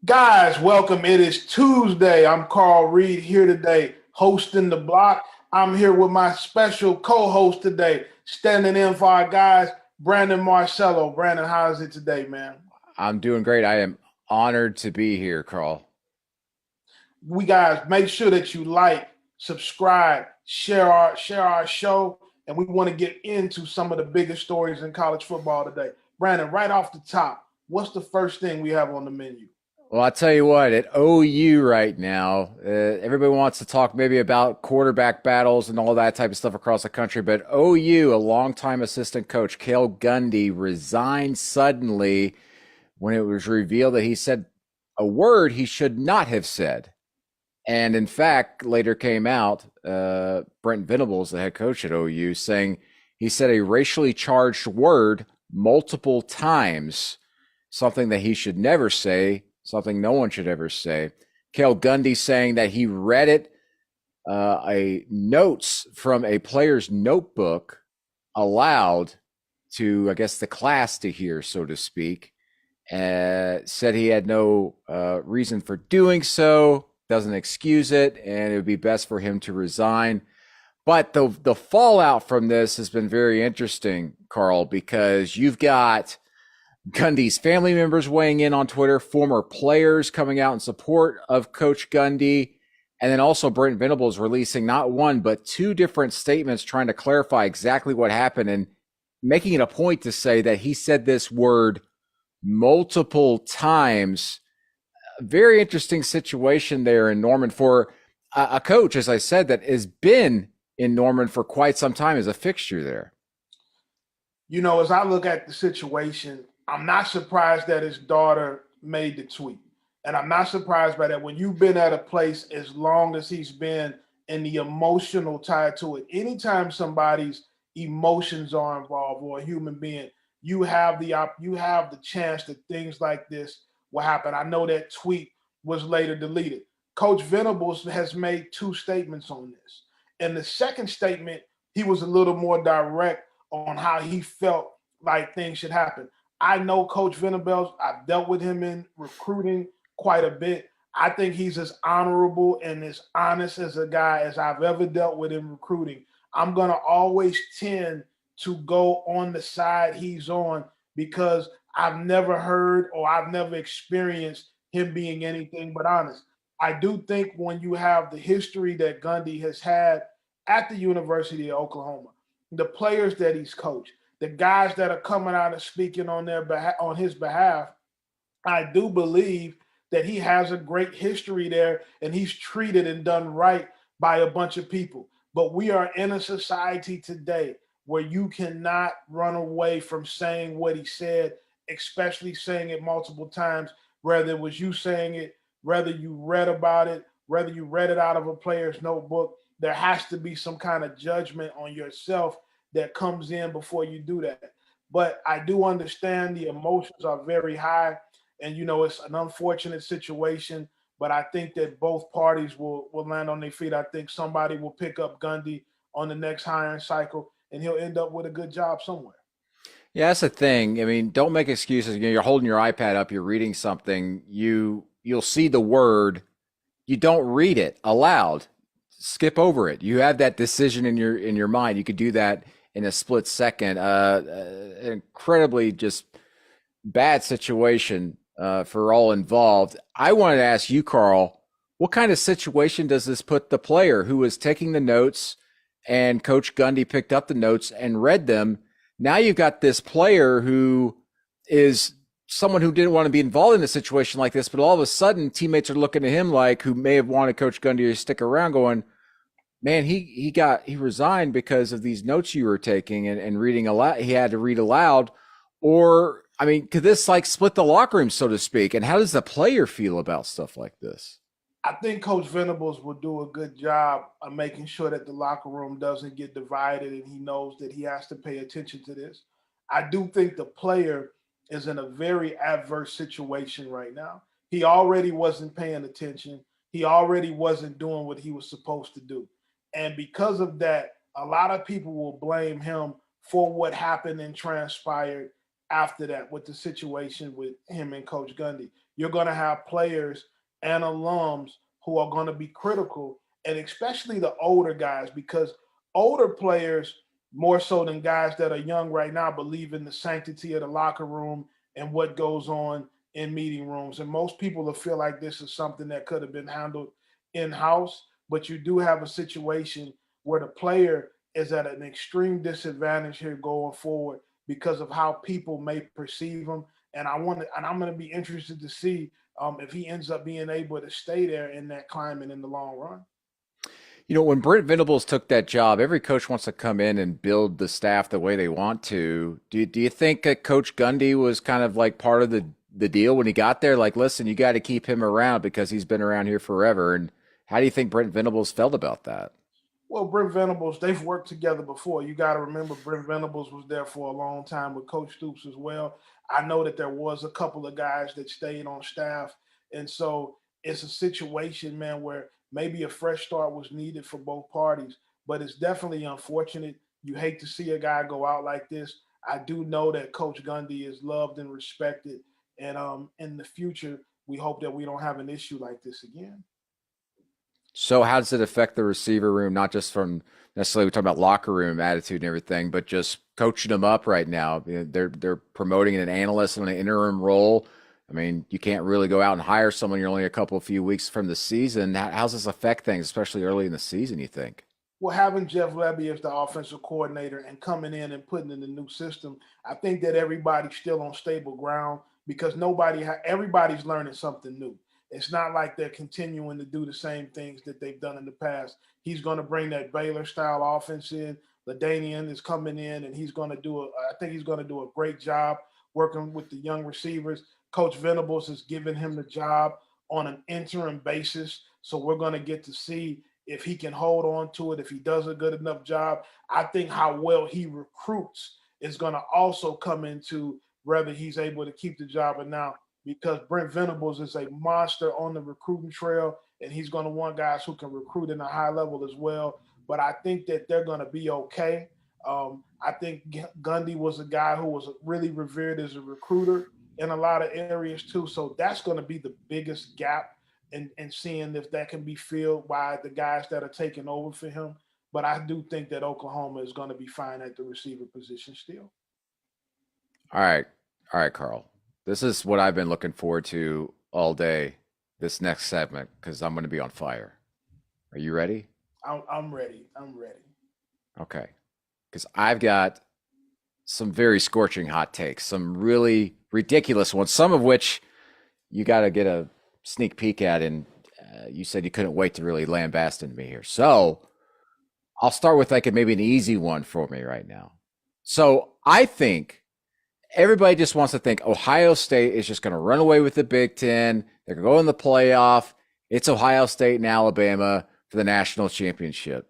Guys, welcome. It is Tuesday. I'm Carl Reed here today, hosting the block. I'm here with my special co-host today, standing in for our guys, Brandon Marcello. Brandon, how is it today, man? I'm doing great. I am honored to be here, Carl. We guys make sure that you like, subscribe, share our show, and we want to get into some of the biggest stories in college football today. Brandon, right off the top, what's the first thing we have on the menu? Well, I'll tell you what, at OU right now, everybody wants to talk maybe about quarterback battles and all that type of stuff across the country. But OU, a longtime assistant coach, Kale Gundy, resigned suddenly when it was revealed that he said a word he should not have said. And in fact, later came out, Brent Venables, the head coach at OU, saying he said a racially charged word multiple times, something that he should never say, something no one should ever say. Kale Gundy saying that he read it, a notes from a player's notebook aloud to, I guess, the class to hear, so to speak. Said he had no reason for doing so, doesn't excuse it, and it would be best for him to resign. But the fallout from this has been very interesting, Carl, because you've got Gundy's family members weighing in on Twitter, former players coming out in support of Coach Gundy, and then also Brent Venables releasing not one, but two different statements trying to clarify exactly what happened and making it a point to say that he said this word multiple times. Very interesting situation there in Norman for a coach, as I said, that has been in Norman for quite some time as a fixture there. You know, as I look at the situation, I'm not surprised that his daughter made the tweet. And I'm not surprised by that. When you've been at a place as long as he's been and the emotional tie to it, anytime somebody's emotions are involved or a human being, you have the chance that things like this will happen. I know that tweet was later deleted. Coach Venables has made two statements on this. In the second statement, he was a little more direct on how he felt like things should happen. I know Coach Venables. I've dealt with him in recruiting quite a bit. I think he's as honorable and as honest as a guy as I've ever dealt with in recruiting. I'm going to always tend to go on the side he's on because I've never heard or I've never experienced him being anything but honest. I do think when you have the history that Gundy has had at the University of Oklahoma, the players that he's coached, the guys that are coming out and speaking on on his behalf, I do believe that he has a great history there and he's treated and done right by a bunch of people. But we are in a society today where you cannot run away from saying what he said, especially saying it multiple times, whether it was you saying it, whether you read about it, whether you read it out of a player's notebook. There has to be some kind of judgment on yourself that comes in before you do that. But I do understand the emotions are very high, and it's an unfortunate situation. But I think that both parties will land on their feet. I think somebody will pick up Gundy on the next hiring cycle, and he'll end up with a good job somewhere. Yeah, that's the thing. I mean, don't make excuses. You're holding your iPad up, you're reading something, you'll see the word, you don't read it aloud. Skip over it. You have that decision in your mind. You could do that in a split second. Incredibly just bad situation for all involved. I wanted to ask you, Carl, what kind of situation does this put the player who was taking the notes and Coach Gundy picked up the notes and read them? Now you've got this player who is someone who didn't want to be involved in a situation like this, but all of a sudden teammates are looking at him like who may have wanted Coach Gundy to stick around going, man, he resigned because of these notes you were taking and reading aloud. He had to read aloud. Or, I mean, could this like split the locker room, so to speak? And how does the player feel about stuff like this? I think Coach Venables will do a good job of making sure that the locker room doesn't get divided and he knows that he has to pay attention to this. I do think the player is in a very adverse situation right now. He already wasn't paying attention. He already wasn't doing what he was supposed to do. And because of that, a lot of people will blame him for what happened and transpired after that with the situation with him and Coach Gundy. you're going to have players and alums who are going to be critical, and especially the older guys, because older players, more so than guys that are young right now, believe in the sanctity of the locker room and what goes on in meeting rooms. And most people will feel like this is something that could have been handled in-house, but you do have a situation where the player is at an extreme disadvantage here going forward because of how people may perceive him. And I'm going to be interested to see if he ends up being able to stay there in that climate in the long run. You know, when Brent Venables took that job, every coach wants to come in and build the staff the way they want to. Do you think that Coach Gundy was kind of like part of the deal when he got there? Like, listen, you got to keep him around because he's been around here forever. And how do you think Brent Venables felt about that? Well, Brent Venables, they've worked together before. You got to remember Brent Venables was there for a long time with Coach Stoops as well. I know that there was a couple of guys that stayed on staff. And so it's a situation, man, where maybe a fresh start was needed for both parties. But it's definitely unfortunate. You hate to see a guy go out like this. I do know that Coach Gundy is loved and respected. And in the future, we hope that we don't have an issue like this again. So how does it affect the receiver room, not just from necessarily we're talking about locker room attitude and everything, but just coaching them up right now? You know, they're promoting an analyst in an interim role. I mean, you can't really go out and hire someone. You're only a few weeks from the season. How's this affect things, especially early in the season, you think? Well, having Jeff Lebby as the offensive coordinator and coming in and putting in the new system, I think that everybody's still on stable ground because everybody's learning something new. It's not like they're continuing to do the same things that they've done in the past. He's going to bring that Baylor style offense in. LaDainian is coming in, and I think he's going to do a great job working with the young receivers. Coach Venables has given him the job on an interim basis. So we're going to get to see if he can hold on to it, if he does a good enough job. I think how well he recruits is going to also come into whether he's able to keep the job or not, because Brent Venables is a monster on the recruiting trail, and he's going to want guys who can recruit in a high level as well. But I think that they're going to be okay. I think Gundy was a guy who was really revered as a recruiter in a lot of areas too. So that's going to be the biggest gap in seeing if that can be filled by the guys that are taking over for him. But I do think that Oklahoma is going to be fine at the receiver position still. All right, Carl. This is what I've been looking forward to all day, this next segment, because I'm going to be on fire. Are you ready? I'm ready. Okay. Because I've got some very scorching hot takes, some really ridiculous ones, some of which you got to get a sneak peek at, and you said you couldn't wait to really lambast me here. So I'll start with maybe an easy one for me right now. So I think everybody just wants to think Ohio State is just going to run away with the Big Ten. They're going to go in the playoff. It's Ohio State and Alabama for the national championship.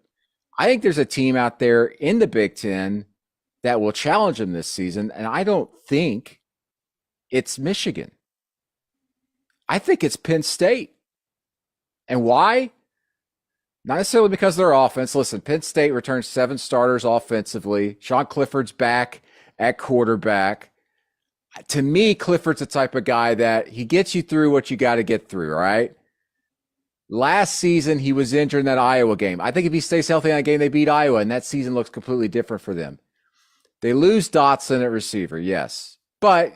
I think there's a team out there in the Big Ten that will challenge them this season, and I don't think it's Michigan. I think it's Penn State. And why? Not necessarily because of their offense. Listen, Penn State returns 7 starters offensively. Sean Clifford's back at quarterback. To me, Clifford's the type of guy that he gets you through what you got to get through, right? Last season, he was injured in that Iowa game. I think if he stays healthy in that game, they beat Iowa, and that season looks completely different for them. They lose Dotson at receiver, yes, but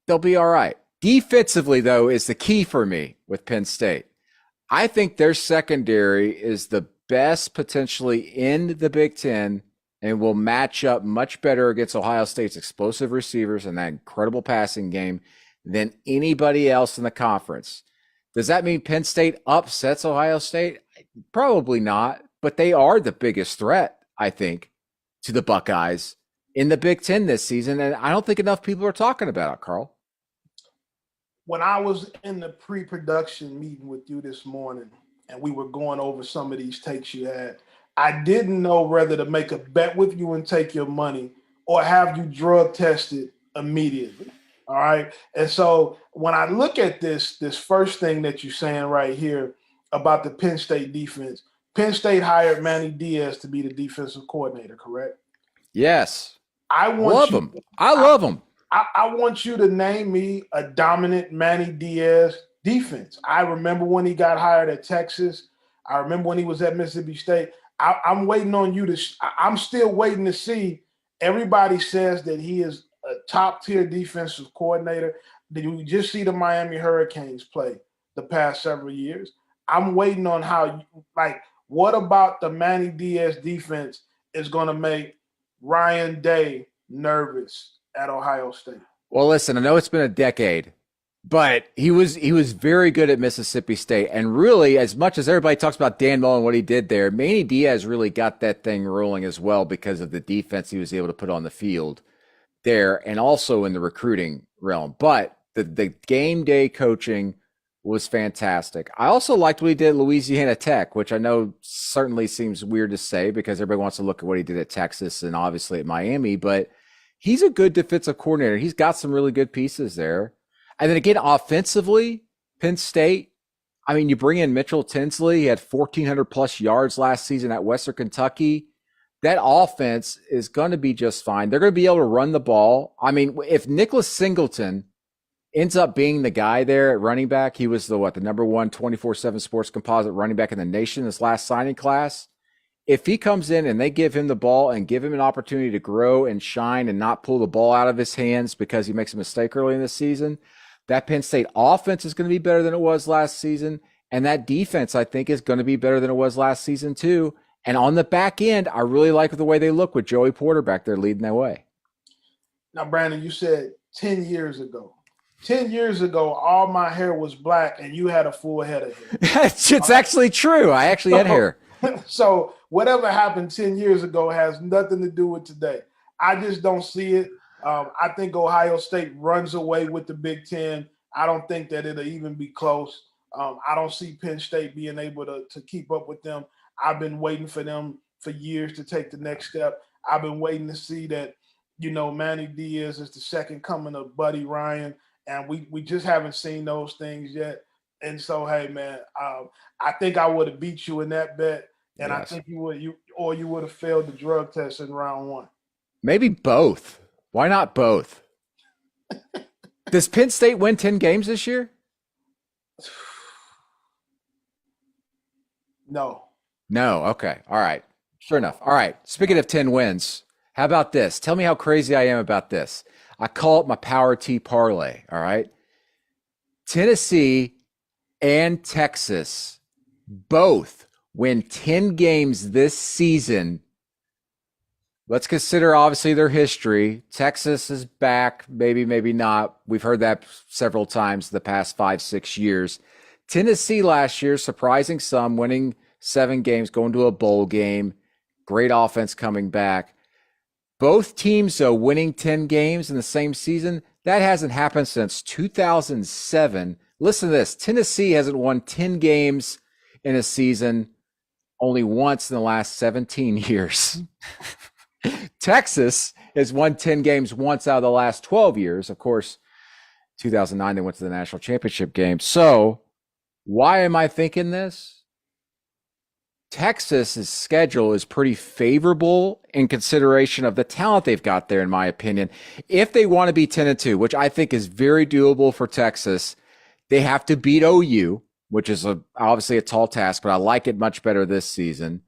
they'll be all right. Defensively, though, is the key for me with Penn State. I think their secondary is the best potentially in the Big Ten and will match up much better against Ohio State's explosive receivers and that incredible passing game than anybody else in the conference. Does that mean Penn State upsets Ohio State? Probably not, but they are the biggest threat, I think, to the Buckeyes in the Big Ten this season, and I don't think enough people are talking about it, Carl. When I was in the pre-production meeting with you this morning and we were going over some of these takes you had, I didn't know whether to make a bet with you and take your money or have you drug tested immediately. All right. And so when I look at this first thing that you're saying right here about the Penn State defense, Penn State hired Manny Diaz to be the defensive coordinator, correct? Yes. I love him. I want you to name me a dominant Manny Diaz defense. I remember when he got hired at Texas. I remember when he was at Mississippi State. I'm waiting on you to. I'm still waiting to see. Everybody says that he is a top tier defensive coordinator. Did you just see the Miami Hurricanes play the past several years? I'm waiting on how. What about the Manny Diaz defense is going to make Ryan Day nervous at Ohio State? Well, listen, I know it's been a decade, but he was very good at Mississippi State. And really, as much as everybody talks about Dan Mullen, what he did there, Manny Diaz really got that thing rolling as well because of the defense he was able to put on the field there and also in the recruiting realm. But the game day coaching was fantastic. I also liked what he did at Louisiana Tech, which I know certainly seems weird to say because everybody wants to look at what he did at Texas and obviously at Miami, but he's a good defensive coordinator. He's got some really good pieces there. And then again, offensively, Penn State, I mean, you bring in Mitchell Tinsley. He had 1,400 plus yards last season at Western Kentucky. That offense is going to be just fine. They're going to be able to run the ball. I mean, if Nicholas Singleton ends up being the guy there at running back, he was the number one 24/7 sports composite running back in the nation this last signing class. If he comes in and they give him the ball and give him an opportunity to grow and shine and not pull the ball out of his hands because he makes a mistake early in the season, that Penn State offense is going to be better than it was last season. And that defense, I think, is going to be better than it was last season too. And on the back end, I really like the way they look with Joey Porter back there leading their way. Now, Brandon, you said 10 years ago. 10 years ago, all my hair was black and you had a full head of hair. It's actually true. I actually had hair. So whatever happened 10 years ago has nothing to do with today. I just don't see it. I think Ohio State runs away with the Big Ten. I don't think that it'll even be close. I don't see Penn State being able to keep up with them. I've been waiting for them for years to take the next step. I've been waiting to see that, Manny Diaz is the second coming of Buddy Ryan. And we just haven't seen those things yet. And so, hey, man, I think I would have beat you in that bet. And yes. I think you would have failed the drug test in round one. Maybe both. Why not both? Does Penn State win 10 games this year? No. Okay. All right. Sure enough. All right. Speaking of 10 wins, how about this? Tell me how crazy I am about this. I call it my Power T parlay, all right? Tennessee and Texas both win 10 games this season. Let's consider, obviously, their history. Texas is back, maybe not. We've heard that several times the past 5-6 years. Tennessee last year, surprising some, winning 7 games, going to a bowl game. Great offense coming back. Both teams, though, winning 10 games in the same season, that hasn't happened since 2007. Listen to this. Tennessee hasn't won 10 games in a season only once in the last 17 years. Texas has won 10 games once out of the last 12 years. Of course, 2009, they went to the national championship game. So why am I thinking this? Texas's schedule is pretty favorable in consideration of the talent they've got there, in my opinion. If they want to be 10-2, which I think is very doable for Texas, they have to beat OU, which is obviously a tall task, but I like it much better this season.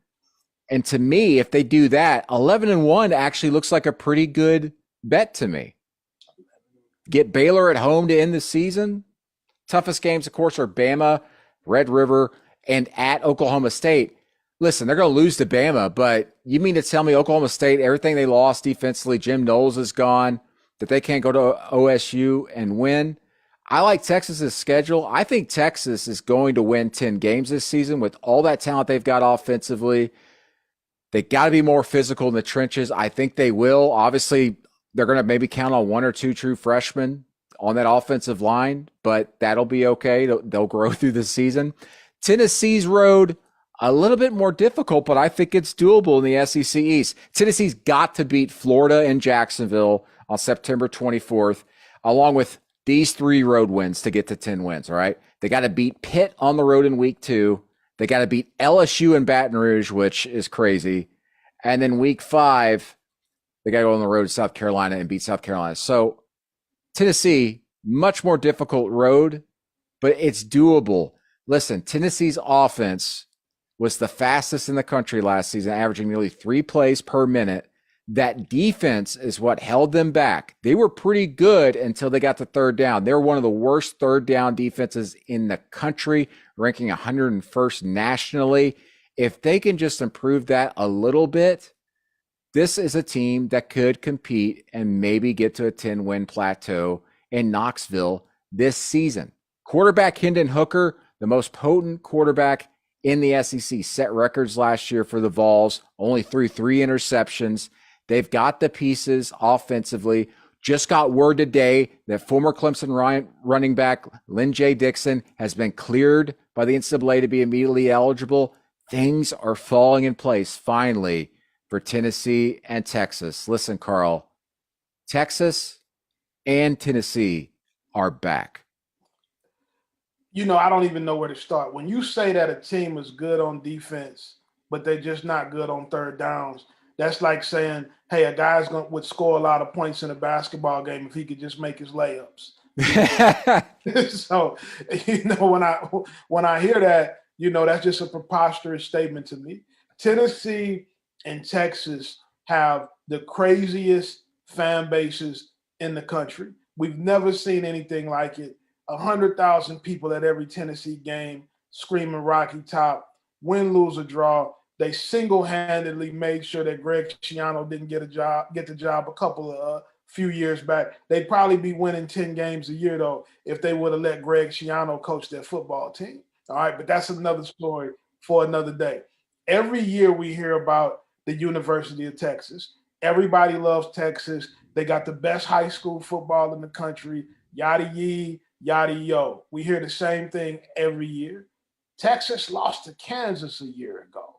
And to me, if they do that, 11-1 actually looks like a pretty good bet to me. Get Baylor at home to end the season. Toughest games, of course, are Bama, Red River, and at Oklahoma State. Listen, they're going to lose to Bama, but you mean to tell me Oklahoma State, everything they lost defensively, Jim Knowles is gone, that they can't go to OSU and win? I like Texas's schedule. I think Texas is going to win 10 games this season with all that talent they've got offensively. They got to be more physical in the trenches. I think they will. Obviously, they're going to maybe count on 1 or 2 true freshmen on that offensive line, but that'll be okay. They'll grow through the season. Tennessee's road, a little bit more difficult, but I think it's doable in the SEC East. Tennessee's got to beat Florida and Jacksonville on September 24th, along with these 3 road wins to get to 10 wins, all right? They got to beat Pitt on the road in week 2. They got to beat LSU in Baton Rouge, which is crazy. And then week 5, they got to go on the road to South Carolina and beat South Carolina. So Tennessee, much more difficult road, but it's doable. Listen, Tennessee's offense was the fastest in the country last season, averaging nearly 3 plays per minute. That defense is what held them back. They were pretty good until they got to third down. They were one of the worst third down defenses in the country, ranking 101st nationally. If they can just improve that a little bit, this is a team that could compete and maybe get to a 10-win plateau in Knoxville this season. Quarterback Hendon Hooker, the most potent quarterback in the SEC, set records last year for the Vols, only threw 3 interceptions. They've got the pieces offensively. Just got word today that former Clemson running back Lynn J. Dixon has been cleared by the NCAA to be immediately eligible. Things are falling in place finally for Tennessee and Texas. Listen, Carl, Texas and Tennessee are back. I don't even know where to start. When you say that a team is good on defense, but they're just not good on third downs, that's like saying, hey, a guy's would score a lot of points in a basketball game if he could just make his layups. So, when I hear that, that's just a preposterous statement to me. Tennessee and Texas have the craziest fan bases in the country. We've never seen anything like it. 100,000 people at every Tennessee game screaming Rocky Top, win, lose, or draw. They single-handedly made sure that Greg Schiano didn't get the job a few years back. They'd probably be winning 10 games a year, though, if they would have let Greg Schiano coach their football team. All right, but that's another story for another day. Every year we hear about the University of Texas. Everybody loves Texas. They got the best high school football in the country. Yada yee, yada yo. We hear the same thing every year. Texas lost to Kansas a year ago.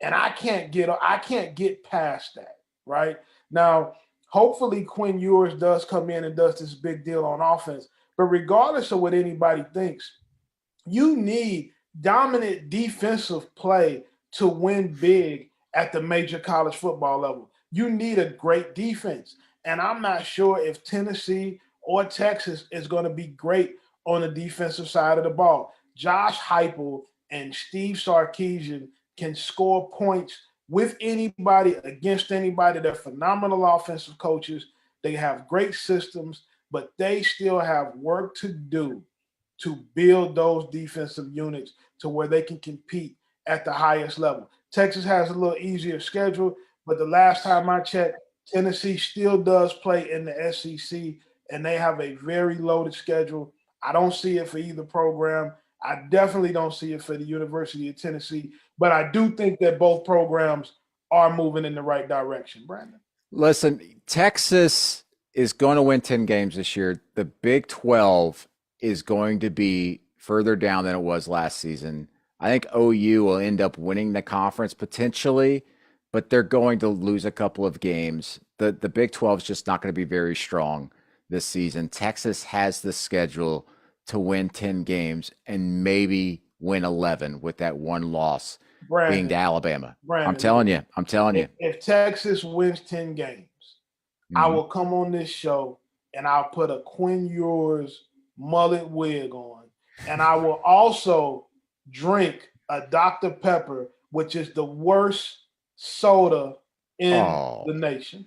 And I can't get past that, right? Now, hopefully Quinn Ewers does come in and does this big deal on offense. But regardless of what anybody thinks, you need dominant defensive play to win big at the major college football level. You need a great defense. And I'm not sure if Tennessee or Texas is going to be great on the defensive side of the ball. Josh Heupel and Steve Sarkisian can score points with anybody, against anybody. They're phenomenal offensive coaches. They have great systems, but they still have work to do to build those defensive units to where they can compete at the highest level. Texas has a little easier schedule, but the last time I checked, Tennessee still does play in the SEC, and they have a very loaded schedule. I don't see it for either program. I definitely don't see it for the University of Tennessee, but I do think that both programs are moving in the right direction, Brandon. Listen, Texas is going to win 10 games this year. The Big 12 is going to be further down than it was last season. I think OU will end up winning the conference potentially, but they're going to lose a couple of games. The Big 12 is just not going to be very strong this season. Texas has the schedule to win 10 games and maybe win 11 with that one loss being to Alabama. I'm telling you. If Texas wins 10 games, I will come on this show and I'll put a Quinn Ewers mullet wig on, and I will also drink a Dr. Pepper, which is the worst soda in the nation.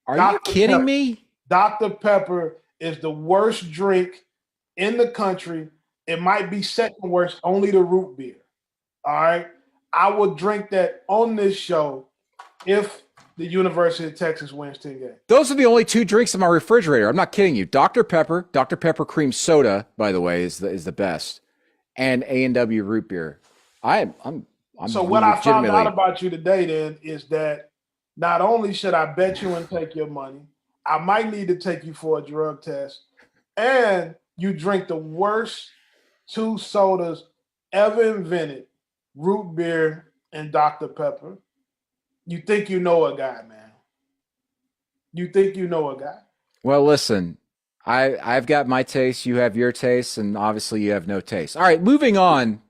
Are you kidding me? Dr. Pepper is the worst drink in the country. It might be second worst, only the root beer. All right. I will drink that on this show if the University of Texas wins 10 games. Those are the only 2 drinks in my refrigerator. I'm not kidding you. Dr. Pepper cream soda, by the way, is the best, and A&W root beer. I'm so what I found out about you today then is that not only should I bet you and take your money, I might need to take you for a drug test, and you drink the worst 2 sodas ever invented, root beer and Dr. Pepper. You think you know a guy, man. You think you know a guy. Well, listen, I've got my taste, you have your taste, and obviously you have no taste. All right, moving on.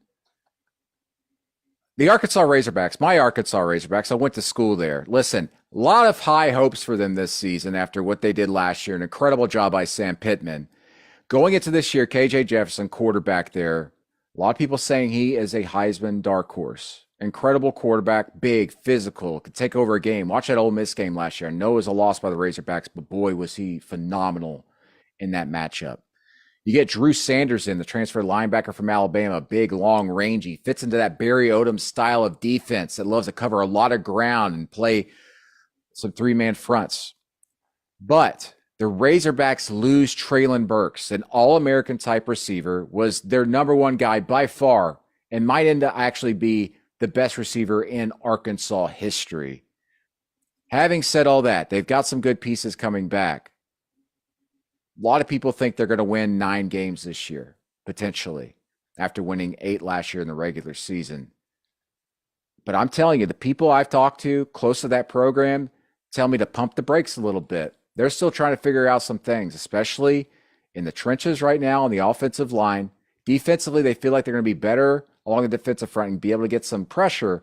The Arkansas Razorbacks, my Arkansas Razorbacks, I went to school there. Listen, a lot of high hopes for them this season after what they did last year. An incredible job by Sam Pittman. Going into this year, KJ Jefferson, quarterback there. A lot of people saying he is a Heisman dark horse. Incredible quarterback, big, physical, could take over a game. Watch that Ole Miss game last year. I know it was a loss by the Razorbacks, but boy, was he phenomenal in that matchup. You get Drew Sanders in, the transfer linebacker from Alabama, big, long, rangy, fits into that Barry Odom style of defense that loves to cover a lot of ground and play some three-man fronts. But the Razorbacks lose Traylon Burks, an All-American type receiver, was their number one guy by far, and might end up actually be the best receiver in Arkansas history. Having said all that, they've got some good pieces coming back. A lot of people think they're going to win 9 games this year, potentially, after winning 8 last year in the regular season. But I'm telling you, the people I've talked to close to that program tell me to pump the brakes a little bit. They're still trying to figure out some things, especially in the trenches right now on the offensive line. Defensively, they feel like they're going to be better along the defensive front and be able to get some pressure,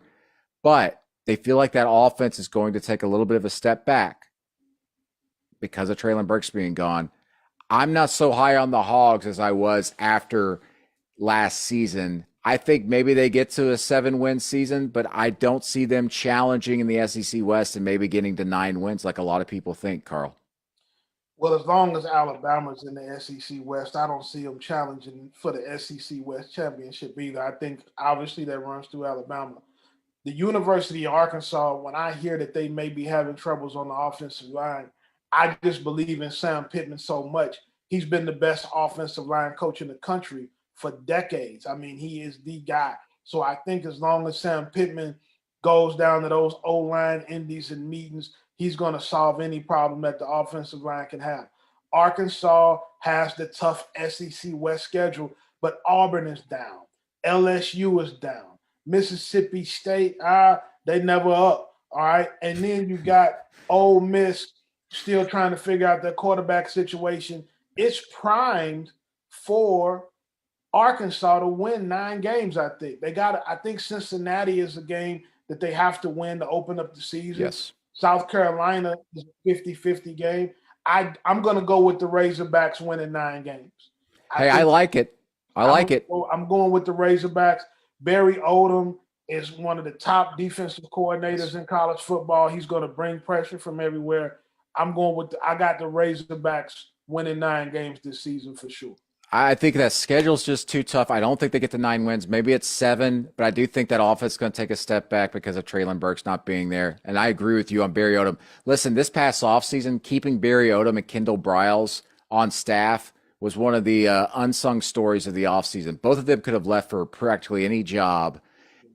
but they feel like that offense is going to take a little bit of a step back because of Traylon Burks being gone. I'm not so high on the Hogs as I was after last season. I think maybe they get to a 7-win season, but I don't see them challenging in the SEC West and maybe getting to 9 wins like a lot of people think, Carl. Well, as long as Alabama's in the SEC West, I don't see them challenging for the SEC West championship either. I think obviously that runs through Alabama. The University of Arkansas, when I hear that they may be having troubles on the offensive line, I just believe in Sam Pittman so much. He's been the best offensive line coach in the country for decades. I mean, he is the guy. So I think as long as Sam Pittman goes down to those O-line indies and meetings, he's going to solve any problem that the offensive line can have. Arkansas has the tough SEC West schedule, but Auburn is down. LSU is down. Mississippi State, they never up, all right? And then you got Ole Miss still trying to figure out their quarterback situation. It's primed for Arkansas to win 9 games, I think. I think Cincinnati is a game that they have to win to open up the season. Yes. South Carolina is a 50-50 game. I'm going to go with the Razorbacks winning 9 games. I like it. I'm going with the Razorbacks. Barry Odom is one of the top defensive coordinators in college football. He's going to bring pressure from everywhere. I got the Razorbacks winning 9 games this season for sure. I think that schedule's just too tough. I don't think they get to 9 wins. Maybe it's 7, but I do think that offense is going to take a step back because of Traylon Burks not being there. And I agree with you on Barry Odom. Listen, this past offseason, keeping Barry Odom and Kendall Briles on staff was one of the unsung stories of the offseason. Both of them could have left for practically any job.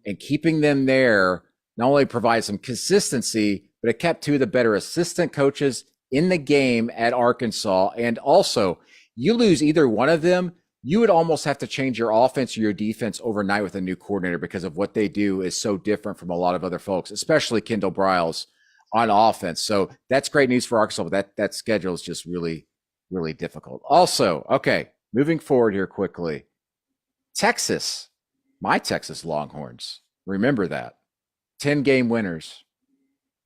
And keeping them there not only provides some consistency, but it kept 2 of the better assistant coaches in the game at Arkansas. And also, you lose either one of them, you would almost have to change your offense or your defense overnight with a new coordinator because of what they do is so different from a lot of other folks, especially Kendall Briles on offense. So that's great news for Arkansas, but that schedule is just really, really difficult. Also, okay, moving forward here quickly. Texas, my Texas Longhorns, remember that. 10-game winners.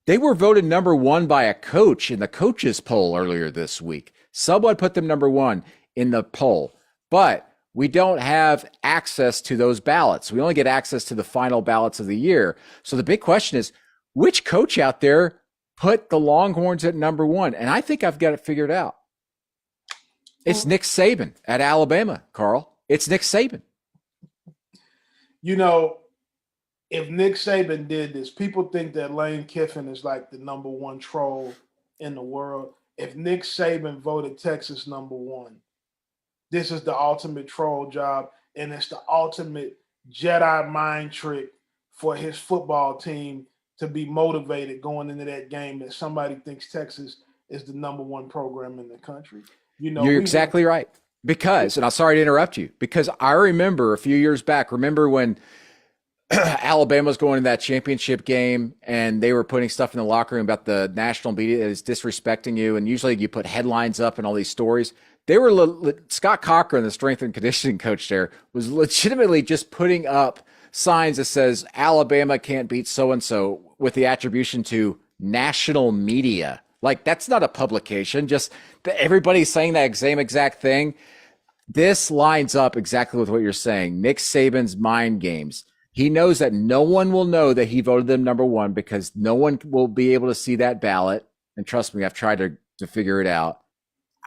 They were voted number 1 by a coach in the coaches poll earlier this week. Someone put them number 1 in the poll, but we don't have access to those ballots. We only get access to the final ballots of the year. So the big question is, which coach out there put the Longhorns at number 1? And I think I've got it figured out. It's Nick Saban at Alabama, Carl. It's Nick Saban. You know, if Nick Saban did this, people think that Lane Kiffin is like the number 1 troll in the world. If Nick Saban voted Texas number 1, this is the ultimate troll job, and it's the ultimate Jedi mind trick for his football team to be motivated going into that game that somebody thinks Texas is the number 1 program in the country. You know, you're exactly right. Because, and I'm sorry to interrupt you, because I remember a few years back, when Alabama was going to that championship game and they were putting stuff in the locker room about the national media that is disrespecting you. And usually you put headlines up and all these stories. They were Scott Cochran, the strength and conditioning coach there, was legitimately just putting up signs that says Alabama can't beat so-and-so with the attribution to national media. Like, that's not a publication. Just everybody's saying that same exact thing. This lines up exactly with what you're saying. Nick Saban's mind games. He knows that no one will know that he voted them number one because no one will be able to see that ballot. And trust me, I've tried to figure it out.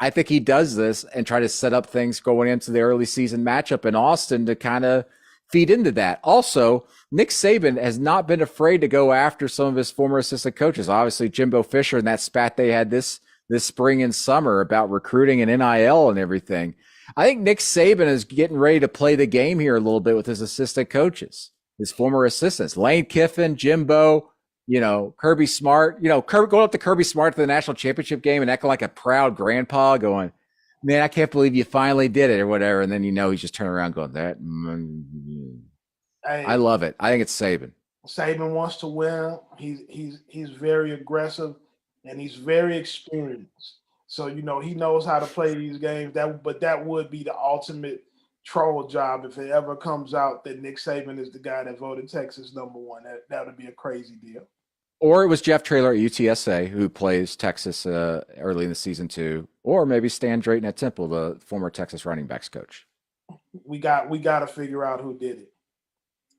I think he does this and try to set up things going into the early season matchup in Austin to kind of feed into that. Also, Nick Saban has not been afraid to go after some of his former assistant coaches. Obviously, Jimbo Fisher and that spat they had this spring and summer about recruiting and NIL and everything. I think Nick Saban is getting ready to play the game here a little bit with his assistant coaches, his former assistants, Lane Kiffin, Jimbo, Kirby Smart, going up to Kirby Smart to the national championship game and acting like a proud grandpa going, man, I can't believe you finally did it or whatever. And then, he's just turning around going, that. Hey, I love it. I think it's Saban. Saban wants to win. He's very aggressive and he's very experienced. So, he knows how to play these games. But that would be the ultimate troll job if it ever comes out that Nick Saban is the guy that voted Texas number one. That would be a crazy deal. Or it was Jeff Traylor at UTSA who plays Texas early in the season too. Or maybe Stan Drayton at Temple, the former Texas running backs coach. We got to figure out who did it.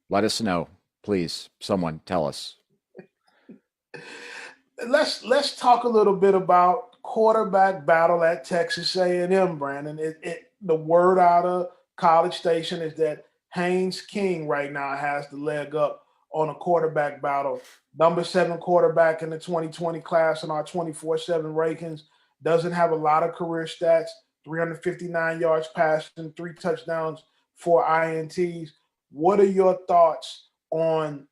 Let us know, please. Someone tell us. Let's talk a little bit about quarterback battle at Texas A&M, Brandon. The word out of College Station is that Haynes King right now has the leg up on a quarterback battle. Number 7 quarterback in the 2020 class in our 24/7 rankings. Doesn't have a lot of career stats. 359 yards passing, 3 touchdowns, 4 INTs. What are your thoughts on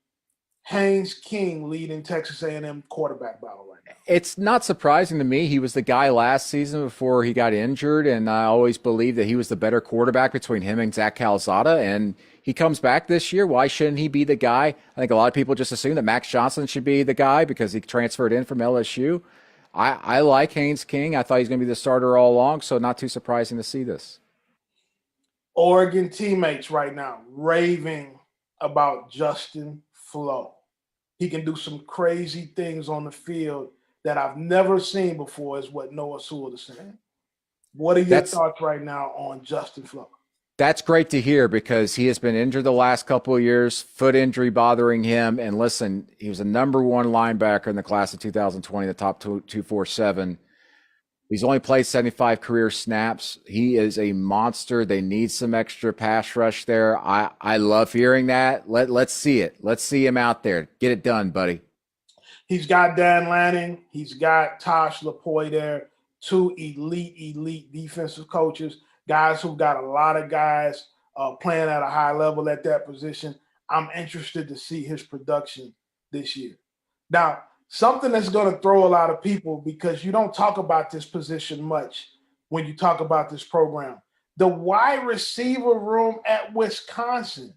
Haynes King leading Texas A&M quarterback battle right now? It's not surprising to me. He was the guy last season before he got injured, and I always believed that he was the better quarterback between him and Zach Calzada, and he comes back this year. Why shouldn't he be the guy? I think a lot of people just assume that Max Johnson should be the guy because he transferred in from LSU. I like Haynes King. I thought he was going to be the starter all along, so not too surprising to see this. Oregon teammates right now raving about Justin Flo. He can do some crazy things on the field that I've never seen before, is what Noah Sewell is saying. What are your thoughts right now on Justin Flo? That's great to hear because he has been injured the last couple of years, foot injury bothering him. And listen, he was a number 1 linebacker in the class of 2020, the top 247. He's only played 75 career snaps. He is a monster. They need some extra pass rush there. I love hearing that. Let's see it. Let's see him out there. Get it done, buddy. He's got Dan Lanning. He's got Tosh LaPoy there. 2 elite defensive coaches, guys who got a lot of guys playing at a high level at that position. I'm interested to see his production this year. Now, something that's going to throw a lot of people because you don't talk about this position much when you talk about this program. The wide receiver room at Wisconsin,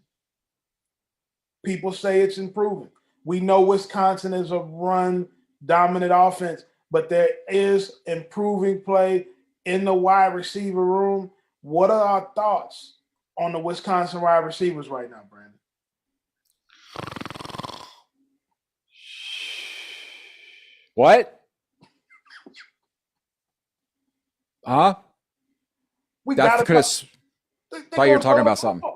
people say it's improving. We know Wisconsin is a run-dominant offense, but there is improving play in the wide receiver room. What are our thoughts on the Wisconsin wide receivers right now, Brandon? What? Huh? Thought you were talking about something.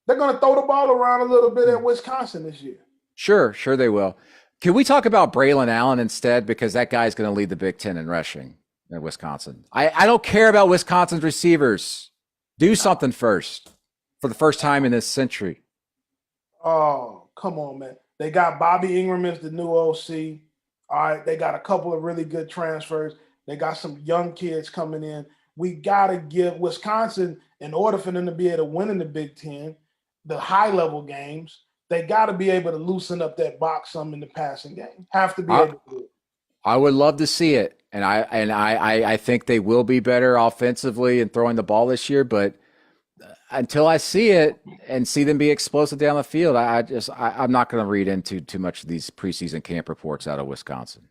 They're going to throw the ball around a little bit at Wisconsin this year. Sure they will. Can we talk about Braylon Allen instead? Because that guy's going to lead the Big Ten in rushing at Wisconsin. I don't care about Wisconsin's receivers. Do something first for the first time in this century. Oh, come on, man. They got Bobby Ingram as the new OC. All right, they got a couple of really good transfers. They got some young kids coming in. We got to give Wisconsin, in order for them to be able to win in the Big Ten, the high-level games, they got to be able to loosen up that box some in the passing game. Have to be able to do it. I would love to see it, and I think they will be better offensively and throwing the ball this year. But until I see it and see them be explosive down the field, I'm not going to read into too much of these preseason camp reports out of Wisconsin.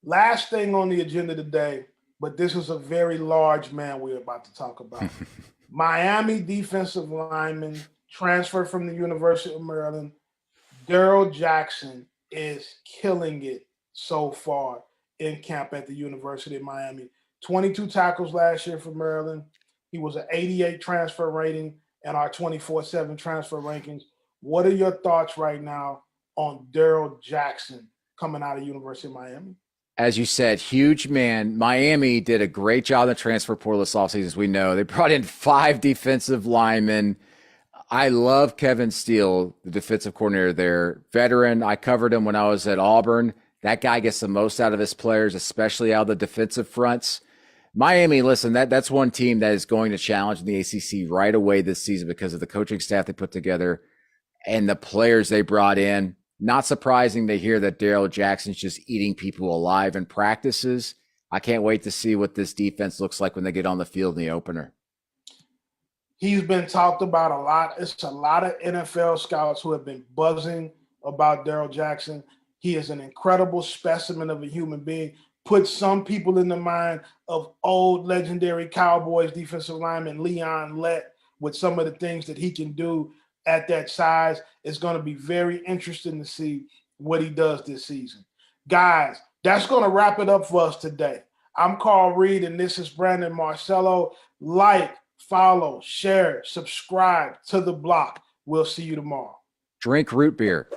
Last thing on the agenda today, but this is a very large man we're about to talk about. Miami defensive lineman transfer from the University of Maryland. Daryl Jackson is killing it so far in camp at the University of Miami. 22 tackles last year for Maryland. He was an 88 transfer rating in our 24/7 transfer rankings. What are your thoughts right now on Daryl Jackson coming out of University of Miami? As you said, huge man. Miami did a great job in the transfer portal this offseason, as we know. They brought in 5 defensive linemen. I love Kevin Steele, the defensive coordinator there. Veteran. I covered him when I was at Auburn. That guy gets the most out of his players, especially out of the defensive fronts. Miami, listen, that's one team that is going to challenge in the ACC right away this season because of the coaching staff they put together and the players they brought in. Not surprising to hear that Daryl Jackson's just eating people alive in practices. I can't wait to see what this defense looks like when they get on the field in the opener. He's been talked about a lot. It's a lot of NFL scouts who have been buzzing about Daryl Jackson. He is an incredible specimen of a human being. Put some people in the mind of old legendary Cowboys defensive lineman Leon Lett with some of the things that he can do at that size. It's going to be very interesting to see what he does this season. Guys, that's going to wrap it up for us today. I'm Carl Reed, and this is Brandon Marcello. Like, follow, share, subscribe to The Block. We'll see you tomorrow. Drink root beer.